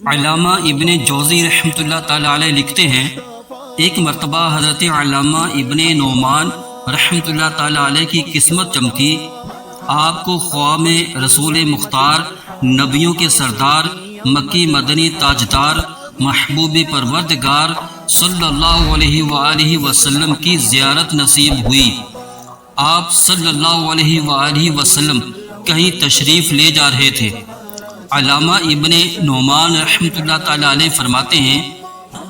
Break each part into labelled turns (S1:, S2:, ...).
S1: علامہ ابن جوزی رحمۃ اللہ تعالی علیہ لکھتے ہیں، ایک مرتبہ حضرت علامہ ابن نعمان رحمۃ اللہ تعالی علیہ کی قسمت چمکی۔ آپ کو خواب میں رسول مختار، نبیوں کے سردار، مکی مدنی تاجدار، محبوب پروردگار صلی اللہ علیہ وآلہ وسلم کی زیارت نصیب ہوئی۔ آپ صلی اللہ علیہ وآلہ وسلم کہیں تشریف لے جا رہے تھے۔ علامہ ابن نعمان رحمۃ اللہ تعالی علیہ فرماتے ہیں،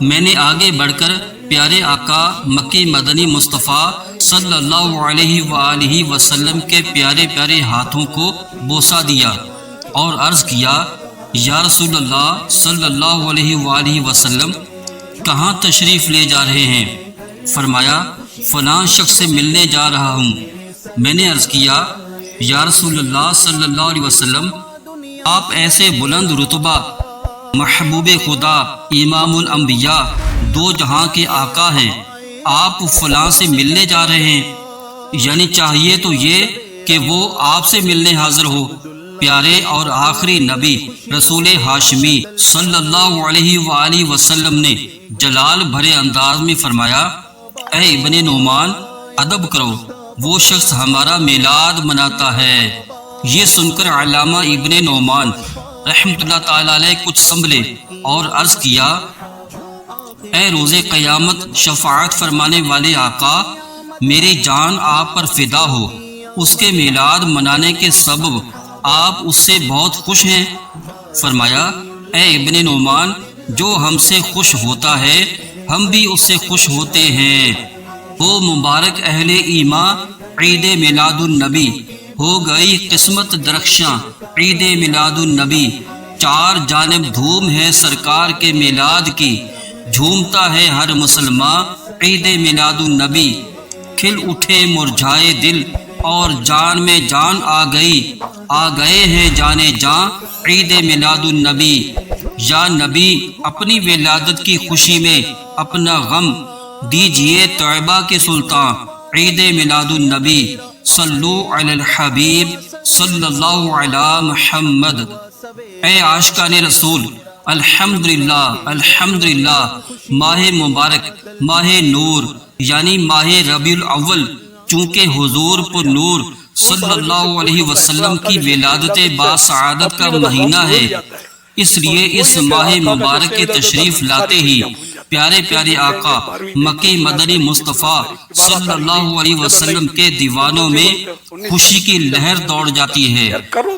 S1: میں نے آگے بڑھ کر پیارے آقا مکی مدنی مصطفیٰ صلی اللہ علیہ وآلہ وسلم کے پیارے پیارے ہاتھوں کو بوسہ دیا اور عرض کیا، یا رسول اللہ صلی اللہ علیہ وآلہ وسلم کہاں تشریف لے جا رہے ہیں؟ فرمایا، فلاں شخص سے ملنے جا رہا ہوں۔ میں نے عرض کیا، یا رسول اللہ صلی اللہ علیہ وسلم، آپ ایسے بلند رتبہ، محبوب خدا، امام الانبیاء، دو جہاں کے آقا ہیں، آپ فلاں سے ملنے جا رہے ہیں؟ یعنی چاہیے تو یہ کہ وہ آپ سے ملنے حاضر ہو۔ پیارے اور آخری نبی رسول ہاشمی صلی اللہ علیہ وآلہ وسلم نے جلال بھرے انداز میں فرمایا، اے ابن نعمان، ادب کرو، وہ شخص ہمارا میلاد مناتا ہے۔ یہ سن کر علامہ ابن نعمان رحمۃ اللہ تعالی علیہ کچھ سنبھلے اور عرض کیا، اے روز قیامت شفاعت فرمانے والے آقا، میری جان آپ پر فدا ہو، اس کے میلاد منانے کے سبب آپ اس سے بہت خوش ہیں۔ فرمایا، اے ابن نعمان، جو ہم سے خوش ہوتا ہے ہم بھی اس سے خوش ہوتے ہیں۔ وہ مبارک اہل ایمان، عید میلاد النبی، ہو گئی قسمت درخشاں عید میلاد النبی، چار جانب دھوم ہے سرکار کے میلاد کی، جھومتا ہے ہر مسلمان عید میلاد النبی، کھل اٹھے مرجھائے دل اور جان میں جان آ گئے ہیں جانے جاں عید میلاد النبی۔ یا نبی، اپنی ولادت کی خوشی میں اپنا غم دیجئے طیبہ کے سلطان عید میلاد النبی، صلو علی الحبیب صلی اللہ علی محمد۔ اے عاشقان رسول، الحمدللہ الحمدللہ، ماہ مبارک، ماہ نور یعنی ماہ ربیع الاول، چونکہ حضور پر نور صلی اللہ علیہ وسلم کی ولادت باسعادت کا مہینہ ہے، اس لیے اس ماہ مبارک کے تشریف لاتے ہی پیارے پیارے آقا مکی مدنی مصطفیٰ صلی اللہ علیہ وسلم کے دیوانوں میں خوشی کی لہر دوڑ جاتی ہے۔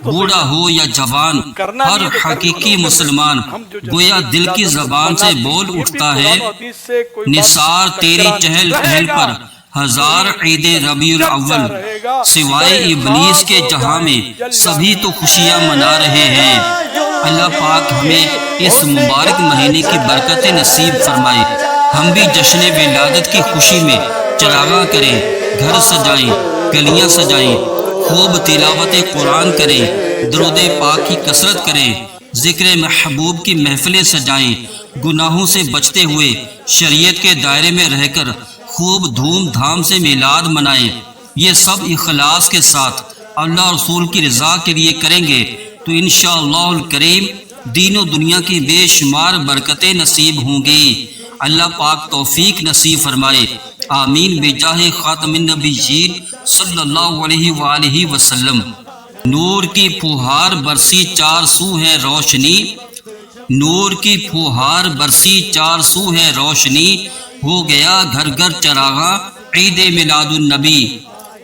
S1: بوڑھا ہو یا جوان، ہر حقیقی مسلمان گویا دل کی زبان سے بول اٹھتا ہے، نثار تیری چہل پہل پر ہزار عید ربیع الاول، سوائے ابلیس کے جہاں میں سبھی تو خوشیاں منا رہے ہیں۔ اللہ پاک ہمیں اس مبارک مہینے کی برکت نصیب فرمائے، ہم بھی جشن ولادت کی خوشی میں چراغاں کریں، گھر سجائیں، گلیاں سجائیں، خوب تلاوت قرآن کریں، درود پاک کی کثرت کریں، ذکر محبوب کی محفلیں سجائیں، گناہوں سے بچتے ہوئے شریعت کے دائرے میں رہ کر خوب دھوم دھام سے میلاد منائیں۔ یہ سب اخلاص کے ساتھ اللہ رسول کی رضا کے لیے کریں گے تو انشاءاللہ الکریم دین و دنیا کی بے شمار برکتیں نصیب ہوں گی۔ اللہ پاک توفیق نصیب فرمائے، آمین بجاہ خاتم النبیین صلی اللہ علیہ وآلہ وسلم۔ نور کی پھوہار برسی چار سو ہے روشنی، نور کی پھوہار برسی چار سو ہے روشنی، ہو گیا گھر گھر چراغاں عید میلاد النبی،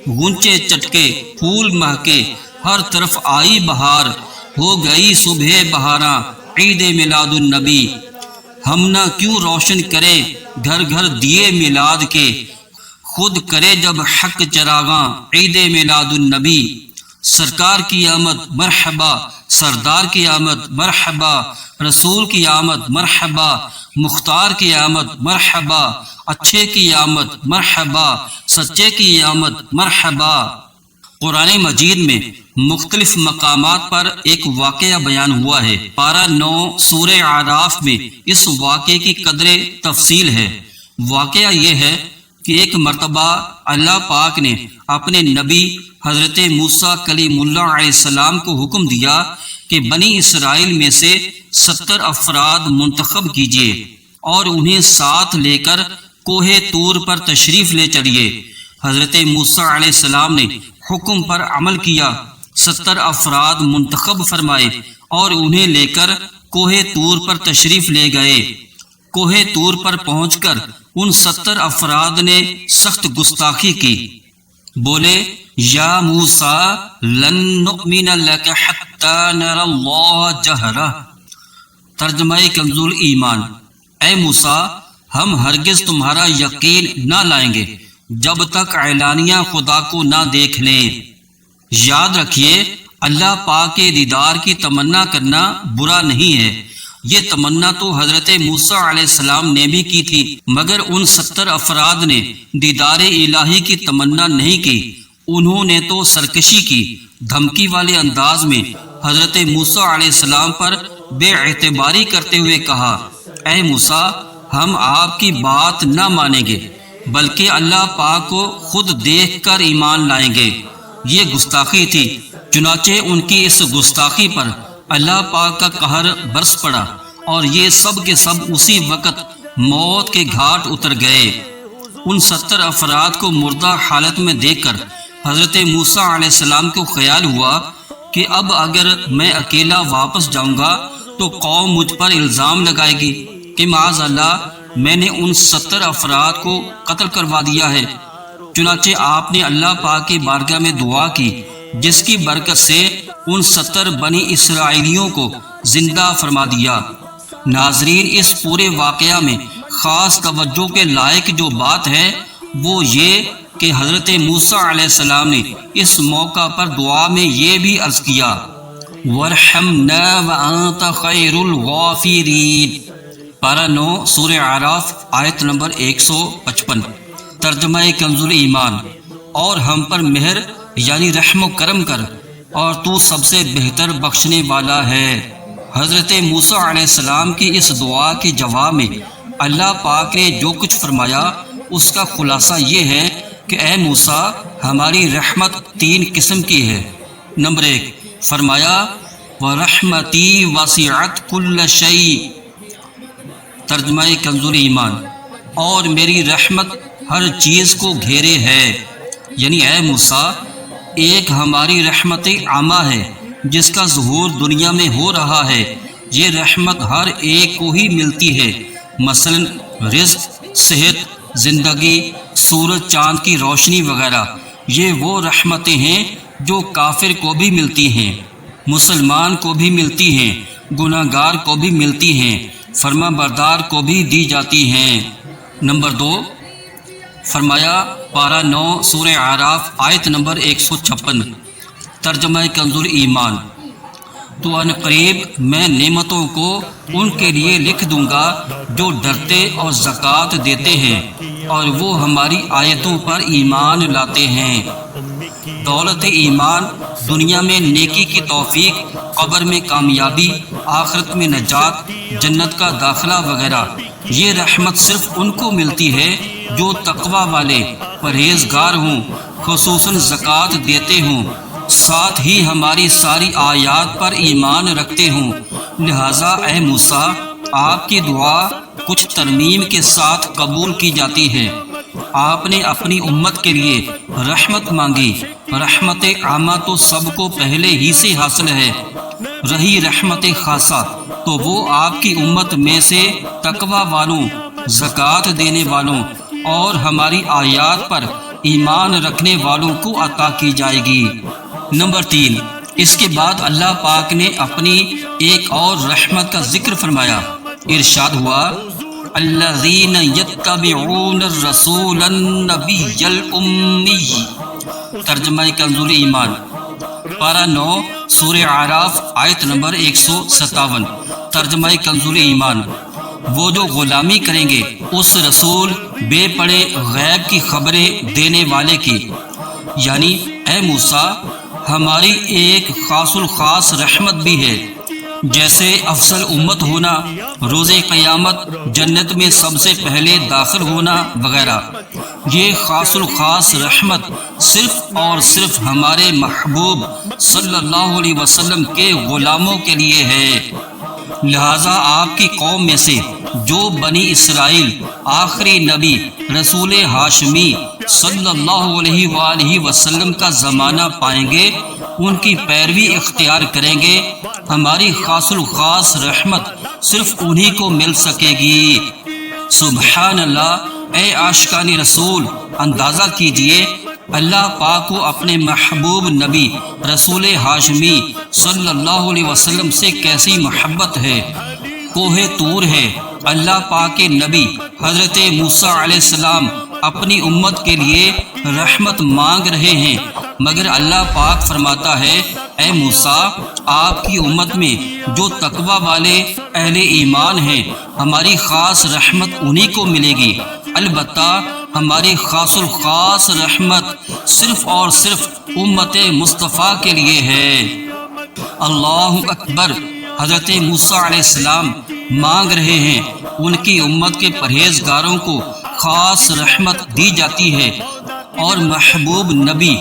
S1: غنچے چٹکے پھول مہکے ہر طرف آئی بہار، ہو گئی صبح بہاراں عید میلاد النبی۔ ہم نہ کیوں روشن کرے گھر گھر دیے میلاد کے، خود کرے جب حق چراغاں عید میلاد النبی۔ سرکار کی آمد مرحبا، سردار کی آمد مرحبا، رسول کی آمد مرحبا، مختار کی آمد مرحبا، اچھے کی آمد مرحبا، سچے کی آمد مرحبا۔ قرآن مجید میں مختلف مقامات پر ایک واقعہ بیان ہوا ہے۔ پارہ 9 سورہ اعراف میں اس واقعے کی قدر تفصیل ہے۔ واقعہ یہ ہے کہ ایک مرتبہ اللہ پاک نے اپنے نبی حضرت موسیٰ کلیم اللہ علیہ السلام کو حکم دیا کہ بنی اسرائیل میں سے 70 افراد منتخب کیجیے اور انہیں ساتھ لے کر کوہ طور پر تشریف لے چلیے۔ حضرت موسیٰ علیہ السلام نے حکم پر عمل کیا، 70 افراد منتخب فرمائے اور انہیں لے کر کوہ طور پر تشریف لے گئے۔ کوہ طور پر پہنچ کر ان 70 افراد نے سخت گستاخی کی، بولے یا موسیٰ لن نؤمن لک حتی نری اللہ جہرہ۔ ترجمہ کنز ایمان، اے موسیٰ ہم ہرگز تمہارا یقین نہ لائیں گے جب تک اعلانیہ خدا کو نہ دیکھ لیں۔ یاد رکھیے اللہ پاک کے دیدار کی تمنا کرنا برا نہیں ہے، یہ تمنا تو حضرت موسیٰ علیہ السلام نے بھی کی تھی، مگر ان 70 افراد نے دیدار الہی کی تمنا نہیں کی، انہوں نے تو سرکشی کی، دھمکی والے انداز میں حضرت موسیٰ علیہ السلام پر بے اعتباری کرتے ہوئے کہا، اے موسیٰ ہم آپ کی بات نہ مانیں گے بلکہ اللہ پاک کو خود دیکھ کر ایمان لائیں گے۔ یہ گستاخی تھی، چنانچہ ان کی اس گستاخی پر اللہ پاک کا قہر برس پڑا اور یہ سب کے سب اسی وقت موت کے گھاٹ اتر گئے۔ ان 70 افراد کو مردہ حالت میں دیکھ کر حضرت موسیٰ علیہ السلام کو خیال ہوا کہ اب اگر میں اکیلا واپس جاؤں گا تو قوم مجھ پر الزام لگائے گی کہ معاذ اللہ میں نے ان 70 افراد کو قتل کروا دیا ہے۔ چنانچہ آپ نے اللہ پاک کی بارگاہ میں دعا کی، جس کی برکت سے ان 70 بنی اسرائیلیوں کو زندہ فرما دیا۔ ناظرین اس پورے واقعہ میں خاص توجہ کے لائق جو بات ہے وہ یہ کہ حضرت موسیٰ علیہ السلام نے اس موقع پر دعا میں یہ بھی عرض کیا، وَارْحَمْنَا وَأَنْتَ خَيْرُ الْغَافِرِينَ۔ پارہ 9 سورہ اعراف آیت نمبر 155۔ ترجمہ کنز ایمان، اور ہم پر مہر یعنی رحم و کرم کر اور تو سب سے بہتر بخشنے والا ہے۔ حضرت موسیٰ علیہ السلام کی اس دعا کے جواب میں اللہ پاک نے جو کچھ فرمایا اس کا خلاصہ یہ ہے کہ اے موسیٰ ہماری رحمت 3 قسم کی ہے۔ نمبر 1 فرمایا وَرَحْمَتِي وَسِعَتْ كُلَّ شَيْءٍ۔ ترجمہ کنز ایمان، اور میری رحمت ہر چیز کو گھیرے ہے، یعنی اے موسیٰ ایک ہماری رحمت عامہ ہے جس کا ظہور دنیا میں ہو رہا ہے، یہ رحمت ہر ایک کو ہی ملتی ہے، مثلا رزق، صحت، زندگی، سورج چاند کی روشنی وغیرہ۔ یہ وہ رحمتیں ہیں جو کافر کو بھی ملتی ہیں، مسلمان کو بھی ملتی ہیں، گناہ گار کو بھی ملتی ہیں، فرما بردار کو بھی دی جاتی ہیں۔ نمبر 2 فرمایا پارہ 9 سورہ اعراف آیت نمبر 156۔ ترجمہ کنز ایمان، تو ان قریب میں نعمتوں کو ان کے لیے لکھ دوں گا جو ڈرتے اور زکوٰۃ دیتے ہیں اور وہ ہماری آیتوں پر ایمان لاتے ہیں۔ دولت ایمان دنیا میں نیکی کی توفیق، قبر میں کامیابی، آخرت میں نجات، جنت کا داخلہ وغیرہ، یہ رحمت صرف ان کو ملتی ہے جو تقوی والے، پرہیزگار ہوں، خصوصاً زکوٰۃ دیتے ہوں، ساتھ ہی ہماری ساری آیات پر ایمان رکھتے ہوں۔ لہٰذا اے موسیٰ آپ کی دعا کچھ ترمیم کے ساتھ قبول کی جاتی ہے۔ آپ نے اپنی امت کے لیے رحمت مانگی، رحمت عامہ تو سب کو پہلے ہی سے حاصل ہے، رہی رحمت خاصہ تو وہ آپ کی امت میں سے تقوی والوں، زکوٰۃ دینے والوں اور ہماری آیات پر ایمان رکھنے والوں کو عطا کی جائے گی۔ نمبر 3 اس کے بعد اللہ پاک نے اپنی ایک اور رحمت کا ذکر فرمایا، ارشاد ہوا الذین یتبعون الرسول النبی الامی۔ ترجمہ کنز ایمان، پارہ 9 سورہ اعراف آیت نمبر 157۔ ترجمہ کنز ایمان، وہ جو غلامی کریں گے اس رسول بے پڑے غیب کی خبریں دینے والے کی، یعنی اے موسیٰ ہماری ایک خاص الخاص رحمت بھی ہے، جیسے افضل امت ہونا، روز قیامت جنت میں سب سے پہلے داخل ہونا وغیرہ۔ یہ خاص الخاص رحمت صرف اور صرف ہمارے محبوب صلی اللہ علیہ وسلم کے غلاموں کے لیے ہے۔ لہذا آپ کی قوم میں سے جو بنی اسرائیل آخری نبی رسول ہاشمی صلی اللہ علیہ وآلہ وسلم کا زمانہ پائیں گے، ان کی پیروی اختیار کریں گے، ہماری خاص الخاص رحمت صرف انہی کو مل سکے گی۔ سبحان اللہ، اے عاشقان رسول، اندازہ کیجئے اللہ پاک کو اپنے محبوب نبی رسول ہاشمی صلی اللہ علیہ وسلم سے کیسی محبت ہے۔ کوہ طور ہے، اللہ پاک کے نبی حضرت موسیٰ علیہ السلام اپنی امت کے لیے رحمت مانگ رہے ہیں، مگر اللہ پاک فرماتا ہے اے موسیٰ، آپ کی امت میں جو تقوی والے اہل ایمان ہیں، ہماری خاص رحمت انہی کو ملے گی۔ البتہ ہماری خاص الخاص رحمت صرف اور صرف امت مصطفیٰ کے لیے ہے۔ اللہ اکبر، حضرت موسیٰ علیہ السلام مانگ رہے ہیں ان کی امت کے پرہیزگاروں کو خاص رحمت دی جاتی ہے، اور محبوب نبی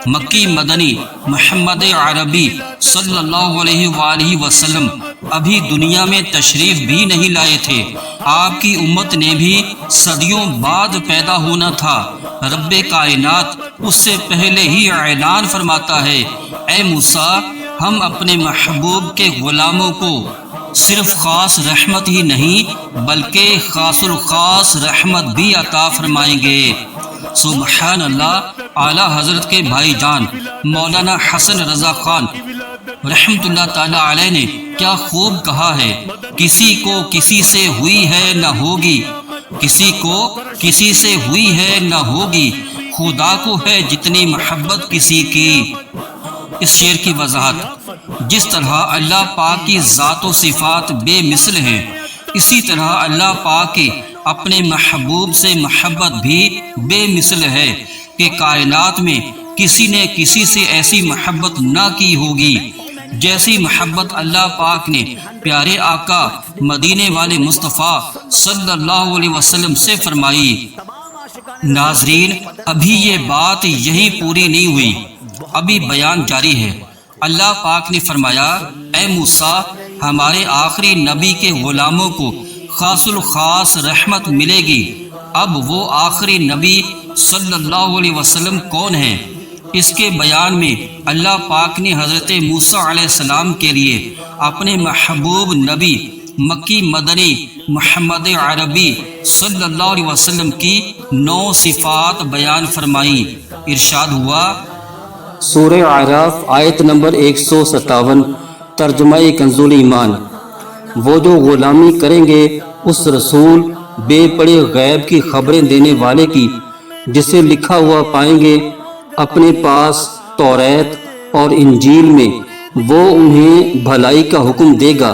S1: مکی مدنی محمد عربی صلی اللہ علیہ وآلہ وسلم ابھی دنیا میں تشریف بھی نہیں لائے تھے۔ آپ کی امت نے بھی صدیوں بعد پیدا ہونا تھا۔ رب کائنات اس سے پہلے ہی اعلان فرماتا ہے اے موسیٰ، ہم اپنے محبوب کے غلاموں کو صرف خاص رحمت ہی نہیں بلکہ خاص الخاص رحمت بھی عطا فرمائیں گے۔ سبحان اللہ، اعلیٰ حضرت کے بھائی جان مولانا حسن رضا خان رحمت اللہ تعالی علیہ نے کیا خوب کہا ہے، کسی کو کسی سے ہوئی ہے نہ ہوگی، کسی کو کسی سے ہوئی ہے نہ ہوگی، خدا کو ہے جتنی محبت کسی کی۔ اس شعر کی وضاحت، جس طرح اللہ پاک کی ذات و صفات بے مثل ہیں، اسی طرح اللہ پاک کی اپنے محبوب سے محبت بھی بے مثل ہے کہ کائنات میں کسی نے کسی سے ایسی محبت نہ کی ہوگی جیسی محبت اللہ پاک نے پیارے آقا مدینے والے مصطفیٰ صلی اللہ علیہ وسلم سے فرمائی۔ ناظرین، ابھی یہ بات یہی پوری نہیں ہوئی، ابھی بیان جاری ہے۔ اللہ پاک نے فرمایا اے موسیٰ، ہمارے آخری نبی کے غلاموں کو خاص الخاص رحمت ملے گی۔ اب وہ آخری نبی صلی اللہ علیہ وسلم کون ہیں؟ اس کے بیان میں اللہ پاک نے حضرت موسیٰ علیہ السلام کے لیے اپنے محبوب نبی مکی مدنی محمد عربی صلی اللہ علیہ وسلم کی 9 صفات بیان فرمائیں۔ ارشاد ہوا،
S2: سورہ اعراف آیت نمبر 157، ترجمہ کنز ایمان۔ وہ جو غلامی کریں گے اس رسول بے پڑے غیب کی خبریں دینے والے کی، جسے لکھا ہوا پائیں گے اپنے پاس توریت اور انجیل میں، وہ انہیں بھلائی کا حکم دے گا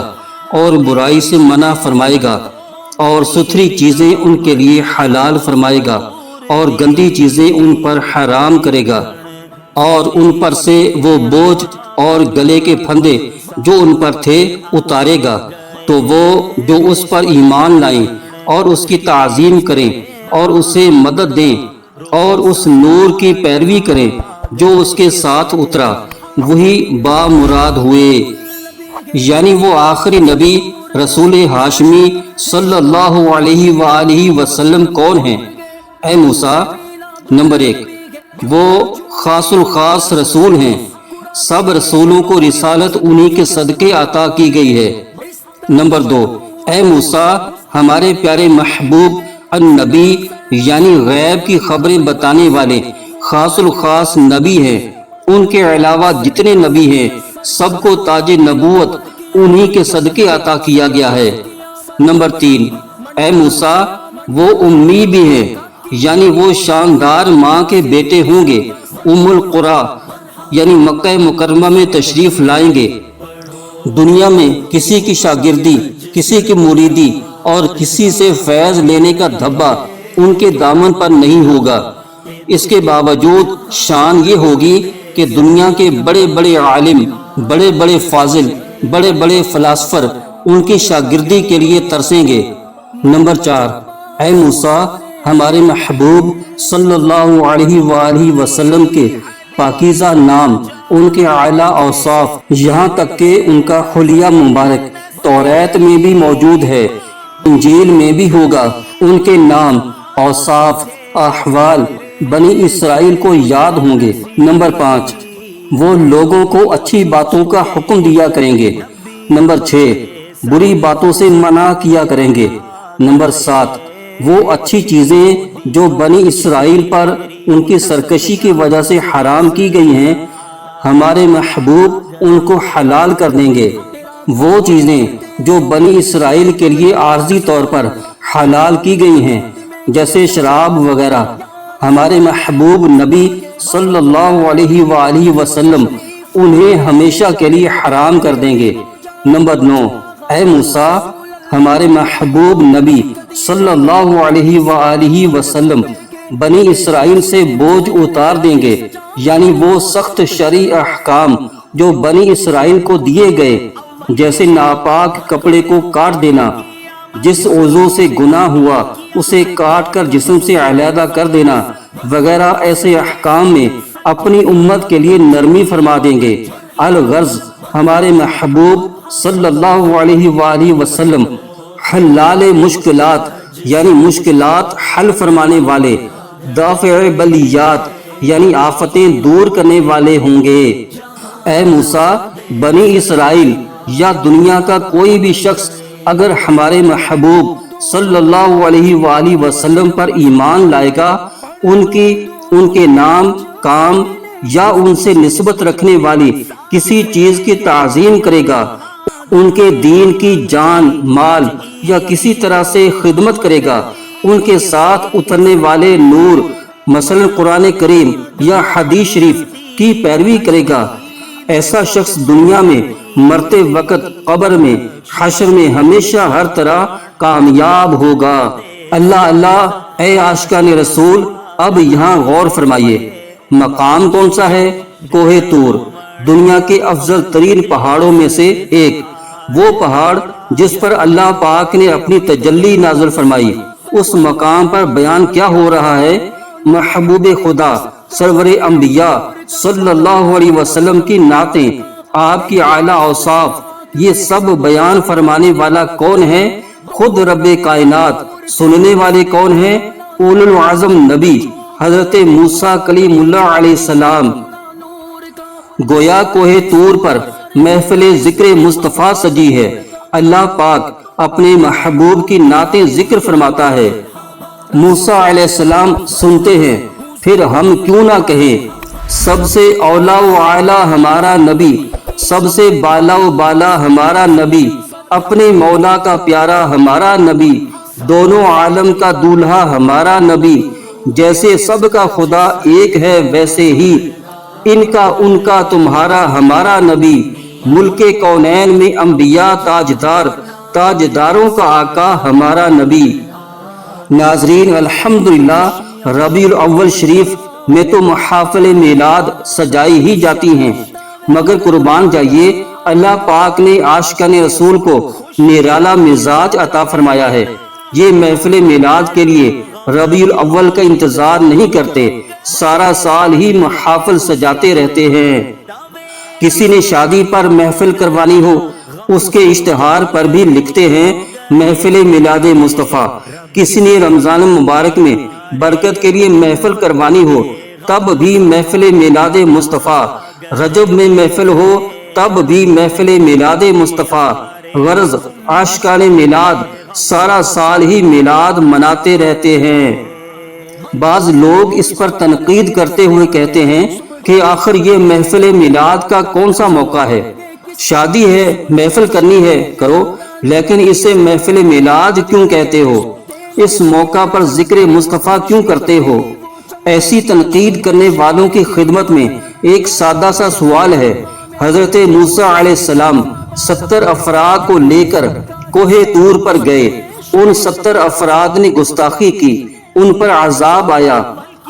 S2: اور برائی سے منع فرمائے گا، اور ستھری چیزیں ان کے لیے حلال فرمائے گا اور گندی چیزیں ان پر حرام کرے گا، اور ان پر سے وہ بوجھ اور گلے کے پھندے جو ان پر تھے اتارے گا، تو وہ جو اس پر ایمان لائیں اور اس کی تعظیم کریں اور اسے مدد دیں اور اس نور کی پیروی کریں جو اس کے ساتھ اترا، وہی بامراد ہوئے۔ یعنی وہ آخری نبی رسول ہاشمی صلی اللہ علیہ وآلہ وسلم کون ہیں؟ اے موسیٰ، نمبر 1، وہ خاص الخاص رسول ہیں۔ سب رسولوں کو رسالت انہی کے صدقے عطا کی گئی ہے۔ نمبر 2، اے موسیٰ، ہمارے پیارے محبوب النبی یعنی غیب کی خبریں بتانے والے خاص الخاص نبی ہیں۔ ان کے علاوہ جتنے نبی ہیں سب کو تاج نبوت انہی کے صدقے عطا کیا گیا ہے۔ نمبر 3، اے موسیٰ، وہ امی بھی ہیں، یعنی وہ شاندار ماں کے بیٹے ہوں گے، ام القریٰ یعنی مکہ مکرمہ میں تشریف لائیں گے۔ دنیا میں کسی کی شاگردی، کسی کی مریدی اور کسی سے فیض لینے کا دھبا ان کے دامن پر نہیں ہوگا۔ اس کے باوجود شان یہ ہوگی کہ دنیا کے بڑے بڑے عالم، بڑے بڑے فاضل، بڑے بڑے فلاسفر ان کی شاگردی کے لیے ترسیں گے۔ نمبر 4، اے موسیٰ، ہمارے محبوب صلی اللہ علیہ وآلہ وسلم کے پاکیزہ نام، ان کے اعلیٰ اوصاف، یہاں تک کہ ان کا حلیہ مبارک توریت میں بھی موجود ہے، انجیل میں بھی ہوگا۔ ان کے نام، اوصاف، احوال بنی اسرائیل کو یاد ہوں گے۔ نمبر 5، وہ لوگوں کو اچھی باتوں کا حکم دیا کریں گے۔ نمبر 6، بری باتوں سے منع کیا کریں گے۔ نمبر 7، وہ اچھی چیزیں جو بنی اسرائیل پر ان کی سرکشی کی وجہ سے حرام کی گئی ہیں، ہمارے محبوب ان کو حلال کر دیں گے۔ وہ چیزیں جو بنی اسرائیل کے لیے عارضی طور پر حلال کی گئی ہیں جیسے شراب وغیرہ، ہمارے محبوب نبی صلی اللہ علیہ وآلہ وسلم انہیں ہمیشہ کے لیے حرام کر دیں گے۔ نمبر 9، اے موسیٰ، ہمارے محبوب نبی صلی اللہ علیہ وآلہ وسلم بنی اسرائیل سے بوجھ اتار دیں گے، یعنی وہ سخت شرعی احکام جو بنی اسرائیل کو دیے گئے، جیسے ناپاک کپڑے کو کاٹ دینا، جس عضو سے گناہ ہوا اسے کاٹ کر جسم سے علیحدہ کر دینا وغیرہ، ایسے احکام میں اپنی امت کے لیے نرمی فرما دیں گے۔ الغرض، ہمارے محبوب صلی اللہ علیہ وآلہ وسلم حلال مشکلات یعنی مشکلات حل فرمانے والے، دافع بلیات یعنی آفتیں دور کرنے والے ہوں گے۔ اے موسیٰ، بنی اسرائیل یا دنیا کا کوئی بھی شخص اگر ہمارے محبوب صلی اللہ علیہ وآلہ وسلم پر ایمان لائے گا، ان کے نام، کام یا ان سے نسبت رکھنے والی کسی چیز کی تعظیم کرے گا، ان کے دین کی جان، مال یا کسی طرح سے خدمت کرے گا، ان کے ساتھ اترنے والے نور مثلا قرآن کریم یا حدیث شریف کی پیروی کرے گا، ایسا شخص دنیا میں مرتے وقت، قبر میں، حشر میں ہمیشہ ہر طرح کامیاب ہوگا۔ اللہ اللہ، اے عاشقان رسول، اب یہاں غور فرمائیے، مقام کون سا ہے؟ کوہ طور، دنیا کے افضل ترین پہاڑوں میں سے ایک، وہ پہاڑ جس پر اللہ پاک نے اپنی تجلی نازل فرمائی۔ اس مقام پر بیان کیا ہو رہا ہے؟ محبوب خدا سرور انبیاء صلی اللہ علیہ وسلم کی نعتیں، آپ کی اعلیٰ اوصاف، یہ سب بیان فرمانے والا کون ہے؟ خود رب کائنات۔ سننے والے کون ہیں؟ اولو العزم نبی حضرت موسیٰ کلیم اللہ علیہ السلام۔ گویا کوہ طور پر محفل ذکر مصطفیٰ سجی ہے، اللہ پاک اپنے محبوب کی نعتیں ذکر فرماتا ہے، موسیٰ علیہ السلام سنتے ہیں، پھر ہم کیوں نہ کہیں؟ سب سے اولا و اعلیٰ ہمارا نبی، سب سے بالا و بالا ہمارا نبی، اپنے مولا کا پیارا ہمارا نبی، دونوں عالم کا دولہا ہمارا نبی، جیسے سب کا خدا ایک ہے ویسے ہی ان کا تمہارا ہمارا نبی، ملک کونین میں انبیاء تاجدار، تاجداروں کا آقا ہمارا نبی۔ ناظرین، الحمدللہ ربیع الاول شریف میں تو محافل میلاد سجائی ہی جاتی ہیں، مگر قربان جائیے، اللہ پاک نے عاشقان رسول کو نرالا مزاج عطا فرمایا ہے۔ یہ محفل میلاد کے لیے ربیع الاول کا انتظار نہیں کرتے، سارا سال ہی محافل سجاتے رہتے ہیں۔ کسی نے شادی پر محفل کروانی ہو، اس کے اشتہار پر بھی لکھتے ہیں محفل میلاد مصطفیٰ۔ کسی نے رمضان مبارک میں برکت کے لیے محفل کروانی ہو، تب بھی محفل میلاد مصطفیٰ۔ رجب میں محفل ہو، تب بھی محفل میلاد مصطفیٰ۔ غرض عاشقان میلاد سارا سال ہی میلاد مناتے رہتے ہیں۔ بعض لوگ اس پر تنقید کرتے ہوئے کہتے ہیں کہ آخر یہ محفل میلاد کا کون سا موقع ہے؟ شادی ہے، محفل کرنی ہے کرو، لیکن اسے محفل میلاد کیوں کہتے ہو؟ اس موقع پر ذکر مصطفیٰ کیوں کرتے ہو؟ ایسی تنقید کرنے والوں کی خدمت میں ایک سادہ سا سوال ہے۔ حضرت موسیٰ علیہ السلام 70 افراد کو لے کر کوہ طور پر گئے، ان 70 افراد نے گستاخی کی، ان پر عذاب آیا،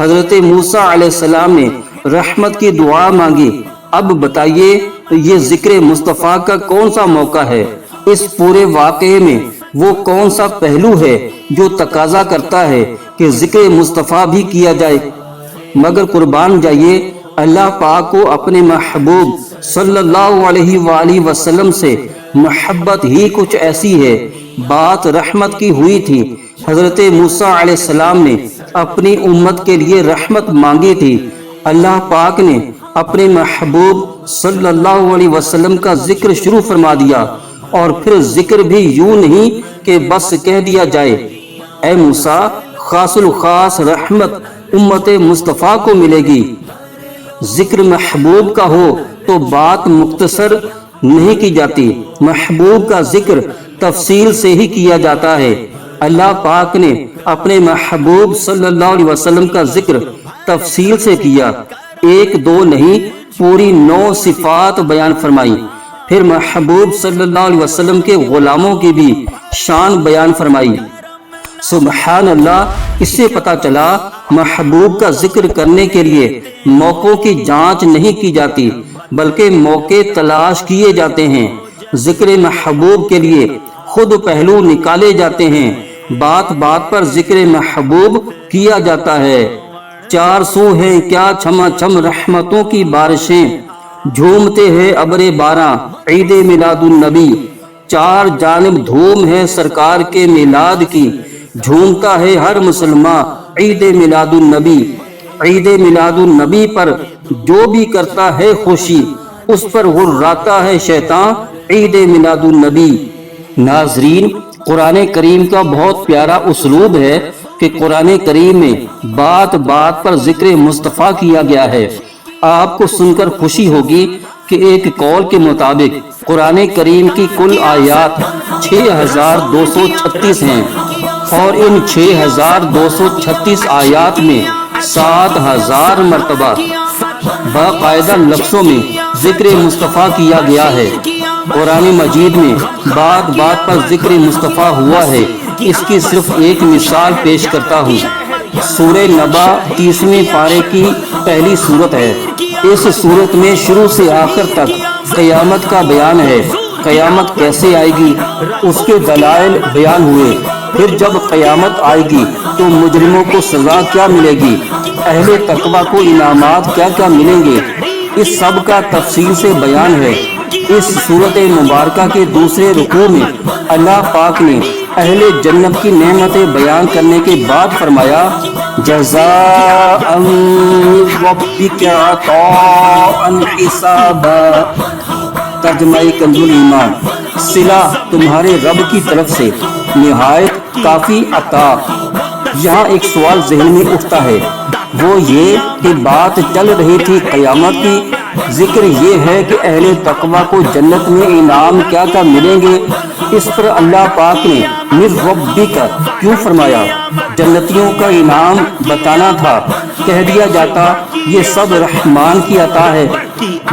S2: حضرت موسیٰ علیہ السلام نے رحمت کی دعا مانگی۔ اب بتائیے یہ ذکر مصطفیٰ کا کون سا موقع ہے؟ اس پورے واقعے میں وہ کون سا پہلو ہے جو تقاضا کرتا ہے کہ ذکر مصطفیٰ بھی کیا جائے؟ مگر قربان جائیے اللہ پاک کو اپنے محبوب صلی اللہ علیہ وآلہ وسلم سے محبت ہی کچھ ایسی ہے۔ بات رحمت کی ہوئی تھی، حضرت موسیٰ علیہ السلام نے اپنی امت کے لیے رحمت مانگی تھی، اللہ پاک نے اپنے محبوب صلی اللہ علیہ وسلم کا ذکر شروع فرما دیا، اور پھر ذکر بھی یوں نہیں کہ بس کہہ دیا جائے اے موسیٰ خاص الخاص رحمت امت مصطفیٰ کو ملے گی۔ ذکر محبوب کا ہو تو بات مختصر نہیں کی جاتی، محبوب کا ذکر تفصیل سے ہی کیا جاتا ہے۔ اللہ پاک نے اپنے محبوب صلی اللہ علیہ وسلم کا ذکر تفصیل سے کیا، ایک دو نہیں پوری 9 صفات بیان فرمائی۔ پھر محبوب صلی اللہ علیہ وسلم کے غلاموں کی بھی شان بیان فرمائی۔ سبحان اللہ، اس سے پتہ چلا محبوب کا ذکر کرنے کے لیے موقعوں کی جانچ نہیں کی جاتی بلکہ موقع تلاش کیے جاتے ہیں۔ ذکر محبوب کے لیے خود پہلو نکالے جاتے ہیں، بات بات پر ذکر محبوب کیا جاتا ہے۔ 4 سو ہیں کیا چھما چھم رحمتوں کی بارشیں، جھومتے ہیں ابر باراں عید میلاد النبی۔ 4 جانب دھوم ہے سرکار کے میلاد کی، جھومتا ہے ہر مسلمان عید میلاد النبی۔ عید میلاد النبی پر جو بھی کرتا ہے خوشی، اس پر غراتا ہے شیطان عید میلاد النبی۔ ناظرین، قرآن کریم کا بہت پیارا اسلوب ہے کہ قرآن کریم میں بات بات پر ذکر مصطفیٰ کیا گیا ہے۔ آپ کو سن کر خوشی ہوگی کہ ایک قول کے مطابق قرآن کریم کی کل آیات 6236 ہیں، اور ان 6236 آیات میں 7000 مرتبہ باقاعدہ لفظوں میں ذکر مصطفیٰ کیا گیا ہے۔ قرآن مجید میں بات بات پر ذکر مصطفیٰ ہوا ہے، اس کی صرف ایک مثال پیش کرتا ہوں۔ سورہ نبا 30ویں پارے کی پہلی سورت ہے۔ اس سورت میں شروع سے آخر تک قیامت کا بیان ہے، قیامت کیسے آئے گی اس کے دلائل بیان ہوئے، پھر جب قیامت آئے گی تو مجرموں کو سزا کیا ملے گی، اہل تقویٰ کو انعامات کیا کیا ملیں گے، اس سب کا تفصیل سے بیان ہے۔ اس سورت مبارکہ کے دوسرے رکوع میں اللہ پاک نے اہل جنت کی نعمتیں بیان کرنے کے بعد فرمایا جزاء من ربک عطاء حسابا۔ ترجمہ کنز ایمان، صلہ تمہارے رب کی طرف سے نہایت کافی عطا۔ یہاں ایک سوال ذہن میں اٹھتا ہے، وہ یہ کہ بات چل رہی تھی قیامت کی، ذکر یہ ہے کہ اہل تقویٰ کو جنت میں انعام کیا کیا ملیں گے، اس پر اللہ پاک نے من ربک کیوں فرمایا؟ جنتیوں کا انعام بتانا تھا، کہہ دیا جاتا یہ سب رحمان کی عطا ہے،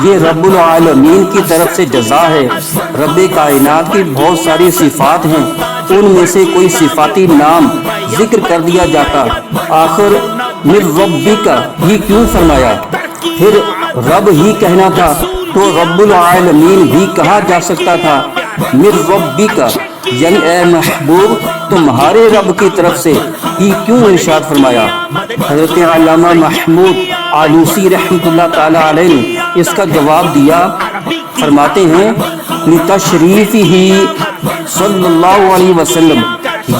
S2: یہ رب العالمین کی طرف سے جزا ہے۔ رب کائنات کی بہت ساری صفات ہیں، ان میں سے کوئی صفاتی نام ذکر کر دیا جاتا، آخر من ربک ہی کیوں فرمایا؟ پھر رب ہی کہنا تھا تو رب العالمین بھی کہا جا سکتا تھا۔ من ربک یعنی اے محبوب تمہارے رب کی طرف سے ہی کیوں ارشاد فرمایا؟ حضرت علامہ محمود آلوسی رحمۃ اللہ تعالی علیہ نے اس کا جواب دیا، فرماتے ہیں لتشریفہ صلی اللہ علیہ وسلم،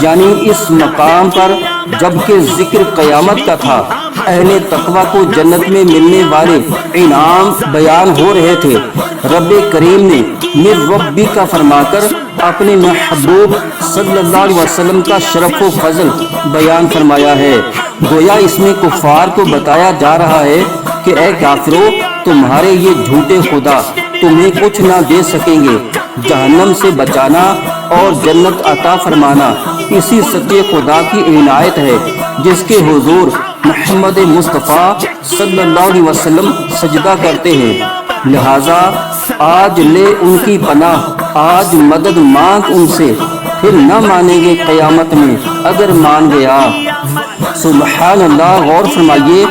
S2: یعنی اس مقام پر جبکہ ذکر قیامت کا تھا، اہل تقویٰ کو جنت میں ملنے والے انعام بیان ہو رہے تھے، رب کریم نے من ربک فرما کر اپنے محبوب صلی اللہ علیہ وسلم کا شرف و فضل بیان فرمایا ہے۔ گویا اس میں کفار کو بتایا جا رہا ہے کہ اے کافرو، تمہارے یہ جھوٹے خدا تمہیں کچھ نہ دے سکیں گے، جہنم سے بچانا اور جنت عطا فرمانا اسی سچے خدا کی عنایت ہے جس کے حضور محمد مصطفیٰ صلی اللہ علیہ وسلم سجدہ کرتے ہیں۔ لہٰذا آج لے ان کی پناہ، آج مدد مانگ ان سے، پھر نہ مانیں گے قیامت میں اگر مان گیا۔ سبحان اللہ، غور فرمائیے،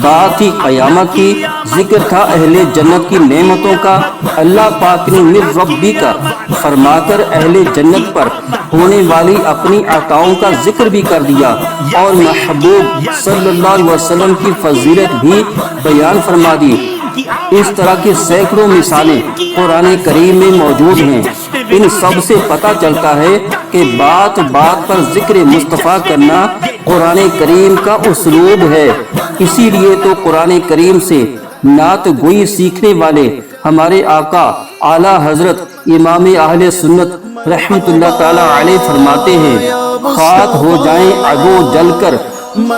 S2: بات ہی قیامت کی، ذکر تھا اہل جنت کی نعمتوں کا۔ اللہ پاک نے من ربی کا فرما کر اہل جنت پر ہونے والی اپنی عطاؤں کا ذکر بھی کر دیا، اور محبوب صلی اللہ علیہ وسلم کی فضیلت بھی بیان فرما دی۔ اس طرح کی سینکڑوں مثالیں قرآن کریم میں موجود ہیں۔ ان سب سے پتہ چلتا ہے کہ بات بات پر ذکر مصطفیٰ کرنا قرآن کریم کا اسلوب ہے۔ اسی لیے تو قرآن کریم سے نعت گوئی سیکھنے والے ہمارے آقا اعلیٰ حضرت امام اہل سنت رحمۃ اللہ تعالی علیہ فرماتے ہیں، خاک ہو جائیں عدو جل کر،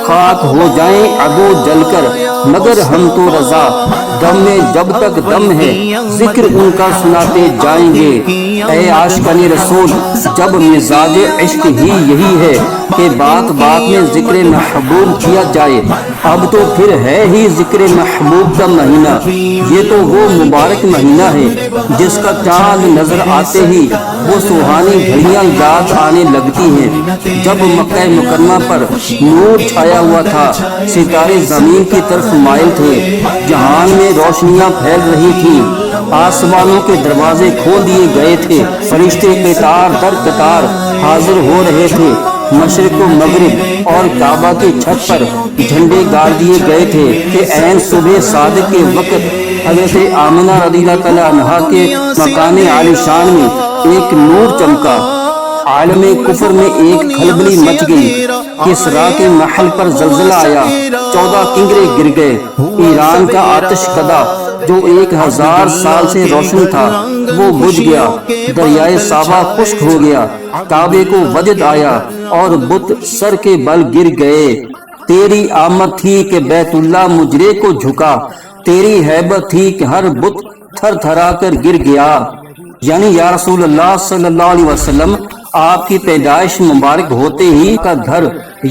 S2: خاک ہو جائیں عدو جل کر، مگر ہم تو رضا، دم میں جب تک دم ہے ذکر ان کا سناتے جائیں گے۔ اے عاشقان رسول، جب مزاج عشق ہی یہی ہے کہ بات بات میں ذکر محبوب کیا جائے، اب تو پھر ہے ہی ذکر محبوب کا مہینہ۔ یہ تو وہ مبارک مہینہ ہے جس کا چاند نظر آتے ہی وہ سہانی گھڑیاں یاد آنے لگتی ہیں، جب مکہ مکرمہ پر نور چھایا ہوا تھا، ستارے زمین کی طرف مائل تھے، جہان میں روشنیاں پھیل رہی تھیں، آسمانوں کے دروازے کھول دیے گئے تھے، فرشتے قطار در قطار حاضر ہو رہے تھے، مشرق و مغرب اور کعبہ کی چھت پر جھنڈے گاڑ دیے گئے تھے کہ عین صبح صادق کے وقت حضرت آمنہ رضی اللہ تعالیٰ عنہا کے مکان عالی شان میں ایک نور چمکا۔ عالم کفر میں ایک کھلبلی مچ گئی، کسریٰ کے محل پر زلزلہ آیا، 14 کنگرے گر گئے، ایران کا آتش کدہ جو 1000 سال سے روشن تھا وہ بجھ گیا، دریائے صابا خشک ہو گیا، کعبے کو وجد آیا اور بت سر کے بل گر گئے۔ تیری آمد تھی کہ بیت اللہ مجرے کو جھکا، تیری ہیبت تھی کہ ہر بت تھر تھرا کر گر گیا۔ یعنی یا رسول اللہ صلی اللہ علیہ وسلم، آپ کی پیدائش مبارک ہوتے ہی کا گھر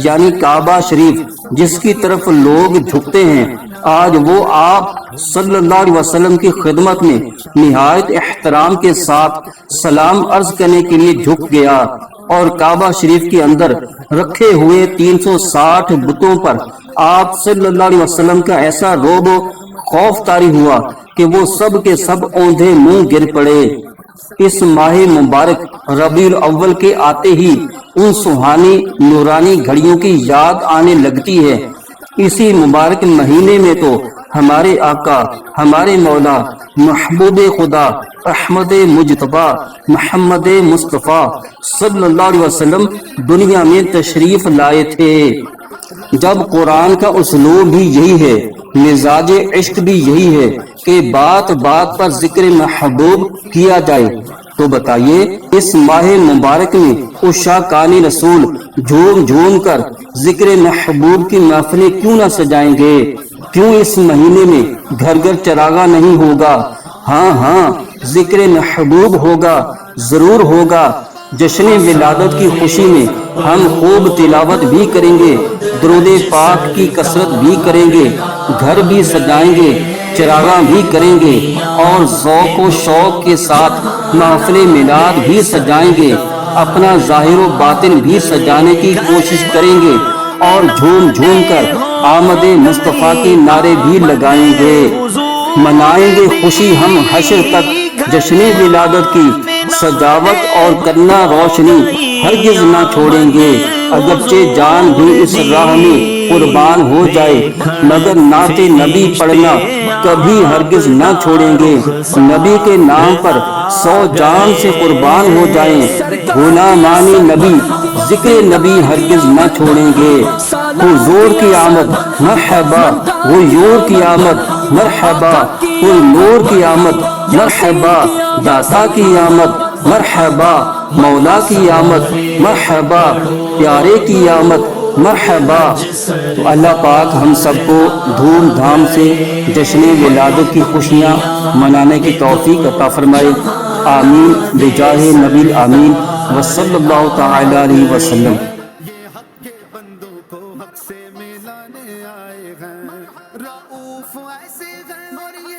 S2: یعنی کعبہ شریف جس کی طرف لوگ جھکتے ہیں، آج وہ آپ صلی اللہ علیہ وسلم کی خدمت میں نہایت احترام کے ساتھ سلام عرض کرنے کے لیے جھک گیا، اور کعبہ شریف کے اندر رکھے ہوئے 360 بتوں پر آپ صلی اللہ علیہ وسلم کا ایسا رعب و خوف طاری ہوا کہ وہ سب کے سب اوندھے منہ گر پڑے۔ اس ماہ مبارک ربیع الاول کے آتے ہی ان سہانی نورانی گھڑیوں کی یاد آنے لگتی ہے۔ اسی مبارک مہینے میں تو ہمارے آقا، ہمارے مولا، محبوب خدا، احمد مجتبی، محمد مصطفیٰ صلی اللہ علیہ وسلم دنیا میں تشریف لائے تھے۔ جب قرآن کا اسلوب بھی یہی ہے، مزاج عشق بھی یہی ہے کہ بات بات پر ذکر محبوب کیا جائے، تو بتائیے اس ماہ مبارک میں عشاقان رسول جھوم جھوم کر ذکر محبوب کی محفلیں کیوں نہ سجائیں گے؟ کیوں اس مہینے میں گھر گھر چراغاں نہیں ہوگا؟ ہاں ہاں، ذکر محبوب ہوگا، ضرور ہوگا۔ جشن ولادت کی خوشی میں ہم خوب تلاوت بھی کریں گے، درود پاک کی کثرت بھی کریں گے، گھر بھی سجائیں گے، چراغاں بھی کریں گے، اور ذوق و شوق کے ساتھ محفل میلاد بھی سجائیں گے، اپنا ظاہر و باطن بھی سجانے کی کوشش کریں گے، اور جھوم جھوم کر آمد مصطفیٰ کے نعرے بھی لگائیں گے۔ منائیں گے خوشی ہم حشر تک، جشن ولادت کی سجاوٹ اور کرنا روشنی ہرگز نہ چھوڑیں گے، اگرچہ جان بھی اس راہ میں قربان ہو جائے، مگر نعت نبی پڑھنا کبھی ہرگز نہ چھوڑیں گے۔ نبی کے نام پر 100 جان سے قربان ہو جائیں، غلامان نبی ذکر نبی ہرگز نہ چھوڑیں گے۔ حضور کی آمد مرحبا، غیور کی آمد مرحبا، کل نور کی آمد مرحبا، داتا کی آمد مرحبا، مولا کی آمد مرحبا، پیارے کی آمد مرحبا۔ تو اللہ پاک ہم سب کو دھوم دھام سے جشن ولادت کی خوشیاں منانے کی توفیق عطا فرمائے، آمین بجاہ نبی الامین وصلی اللہ تعالی علیہ وسلم۔
S3: یہ حق کے بندوں کو حق سے ملانے آئے ہیں، رؤوف ایسے ہیں اور یہ